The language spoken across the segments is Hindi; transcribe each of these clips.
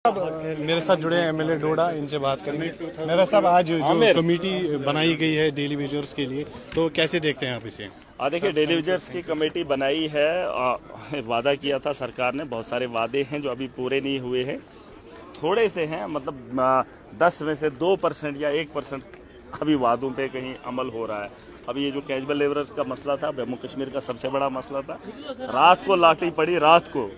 अब मेरे साथ जुड़े हैं एमएलए डोडा, इनसे बात करेंगे। मेरा साहब, आज जो कमेटी बनाई गई है डेली वेजर्स के लिए, तो कैसे देखते हैं आप इसे? देखिए, डेली वेजर्स की कमेटी बनाई है। वादा किया था सरकार ने, बहुत सारे वादे हैं जो अभी पूरे नहीं हुए हैं। थोड़े से हैं, मतलब 10 में से 2% या 1% अभी वादों पे कहीं अमल हो रहा है। अभी ये जो कैजुअल लेबरर्स का मसला था, जम्मू कश्मीर का सबसे बड़ा मसला था। रात को लाठी पड़ी, रात को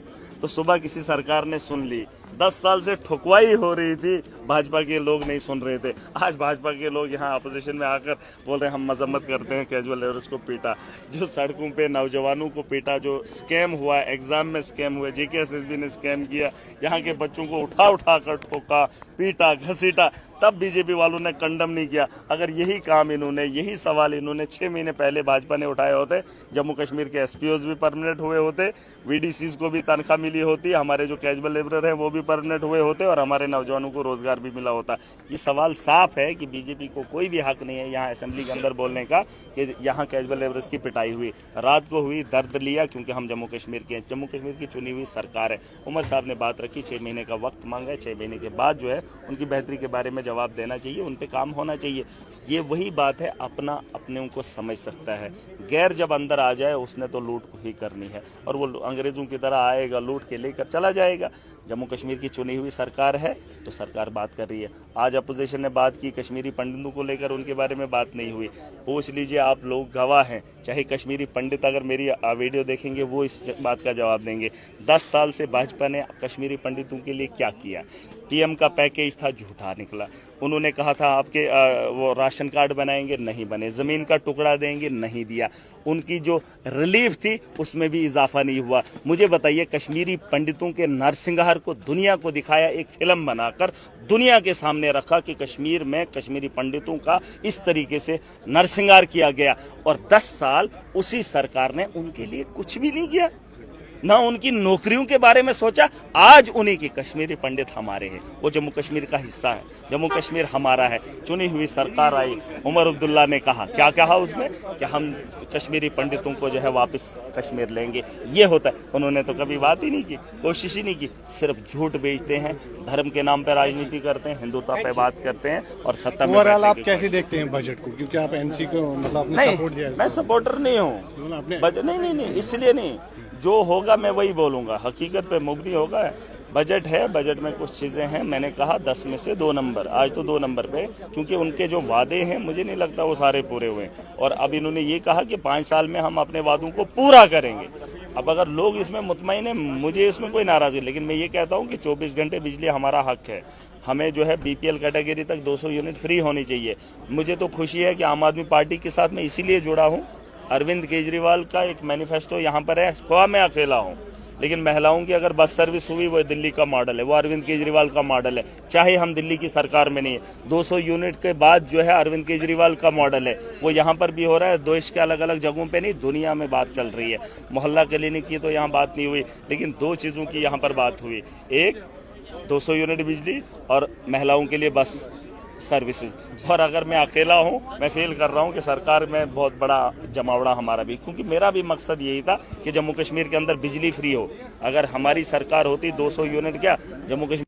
तो सुबह किसी सरकार ने सुन ली। 10 साल से ठुकवाई हो रही थी, भाजपा के लोग नहीं सुन रहे थे। आज भाजपा के लोग यहाँ अपोजिशन में आकर बोल रहे हैं हम मजम्मत करते हैं, कैजुअल लेबरर्स को पीटा, जो सड़कों पे नौजवानों को पीटा, जो स्कैम हुआ, एग्जाम में स्कैम हुए, JKSSB ने स्कैम किया, यहाँ के बच्चों को उठा उठा कर ठोका, पीटा, घसीटा, तब बीजेपी वालों ने कंडम नहीं किया। अगर यही काम इन्होंने, यही सवाल इन्होंने 6 महीने पहले भाजपा ने उठाए होते, जम्मू कश्मीर के SPOs भी परमानेंट हुए होते, VDCs को भी तनख्वाह मिली होती, हमारे जो कैजुअल लेबरर हैं वो भी परमानेंट हुए होते और हमारे नौजवानों को रोजगार भी मिला होता। ये सवाल साफ है कि बीजेपी को कोई भी हक नहीं है यहाँ असेंबली के अंदर बोलने का कि यहाँ कैजुअल लेबरर्स की पिटाई हुई। रात को हुई, दर्द लिया, क्योंकि हम जम्मू कश्मीर के हैं, जम्मू कश्मीर की चुनी हुई सरकार है। उमर साहब ने बात रखी, 6 महीने का वक्त मांगा है, 6 महीने के बाद जो है उनकी बेहतरी के बारे में जवाब देना चाहिए, उन पे काम होना चाहिए। ये वही बात है, अपना अपने को समझ सकता है। गैर जब अंदर आ जाए उसने तो लूट ही करनी है और वो अंग्रेजों की तरह आएगा, लूट के लेकर चला जाएगा। जम्मू कश्मीर की चुनी हुई सरकार है तो सरकार बात कर रही है। आज अपोजिशन ने बात की, कश्मीरी पंडितों को लेकर उनके बारे में बात नहीं हुई। पूछ लीजिए, आप लोग गवाह हैं, चाहे कश्मीरी पंडित अगर मेरी वीडियो देखेंगे वो इस बात का जवाब देंगे। 10 साल से भाजपा ने कश्मीरी पंडितों के लिए क्या किया? PM का पैकेज था, झूठा निकला। उन्होंने कहा था आपके वो राशन कार्ड बनाएंगे, नहीं बने। ज़मीन का टुकड़ा देंगे, नहीं दिया। उनकी जो रिलीफ थी उसमें भी इजाफा नहीं हुआ। मुझे बताइए, कश्मीरी पंडितों के नरसिंहार को दुनिया को दिखाया, एक फिल्म बनाकर दुनिया के सामने रखा कि कश्मीर में कश्मीरी पंडितों का इस तरीके से नरसिंहार किया गया, और 10 साल उसी सरकार ने उनके लिए कुछ भी नहीं किया, ना उनकी नौकरियों के बारे में सोचा। आज उन्हीं के कश्मीरी पंडित हमारे हैं, वो जम्मू कश्मीर का हिस्सा है, जम्मू कश्मीर हमारा है। चुनी हुई सरकार आई, उमर अब्दुल्ला ने कहा, क्या कहा उसने, कि हम कश्मीरी पंडितों को जो है वापस कश्मीर लेंगे। ये होता है, उन्होंने तो कभी बात ही नहीं की, कोशिश ही नहीं की। सिर्फ झूठ बेचते हैं, धर्म के नाम पर राजनीति करते हैं, हिंदुत्व पे बात करते हैं और सत्ता में। ओवरऑल आप कैसे देखते हैं बजट को, क्योंकि आप NC को मतलब आपने सपोर्ट दिया है? मैं सपोर्टर नहीं हूँ बजट, नहीं, इसलिए नहीं, जो होगा मैं वही बोलूँगा, हकीकत पे मुबनी होगा। बजट है, बजट में कुछ चीज़ें हैं, मैंने कहा 10 में से 2 नंबर, आज तो 2 नंबर पे, क्योंकि उनके जो वादे हैं मुझे नहीं लगता वो सारे पूरे हुए। और अब इन्होंने ये कहा कि 5 साल में हम अपने वादों को पूरा करेंगे। अब अगर लोग इसमें मुतमईन है, मुझे इसमें कोई नाराज़गी, लेकिन मैं ये कहता हूँ कि 24 घंटे बिजली हमारा हक है। हमें जो है BPL कैटेगरी तक 200 यूनिट फ्री होनी चाहिए। मुझे तो खुशी है कि आम आदमी पार्टी के साथ मैं इसीलिए जुड़ा हूँ। अरविंद केजरीवाल का एक मैनिफेस्टो यहाँ पर है, ख्वाह मैं अकेला हूँ, लेकिन महिलाओं की अगर बस सर्विस हुई, वो दिल्ली का मॉडल है, वो अरविंद केजरीवाल का मॉडल है, चाहे हम दिल्ली की सरकार में नहीं है। 200 यूनिट के बाद जो है अरविंद केजरीवाल का मॉडल है, वो यहाँ पर भी हो रहा है। देश के अलग अलग जगहों पे नहीं, दुनिया में बात चल रही है। मोहल्ला क्लिनिक की तो यहाँ बात नहीं हुई, लेकिन 2 चीज़ों की यहाँ पर बात हुई, एक 200 यूनिट बिजली और महिलाओं के लिए बस सर्विसेज। और अगर मैं अकेला हूं, मैं फील कर रहा हूं कि सरकार में बहुत बड़ा जमावड़ा हमारा भी, क्योंकि मेरा भी मकसद यही था कि जम्मू कश्मीर के अंदर बिजली फ्री हो। अगर हमारी सरकार होती, 200 यूनिट क्या, जम्मू कश्मीर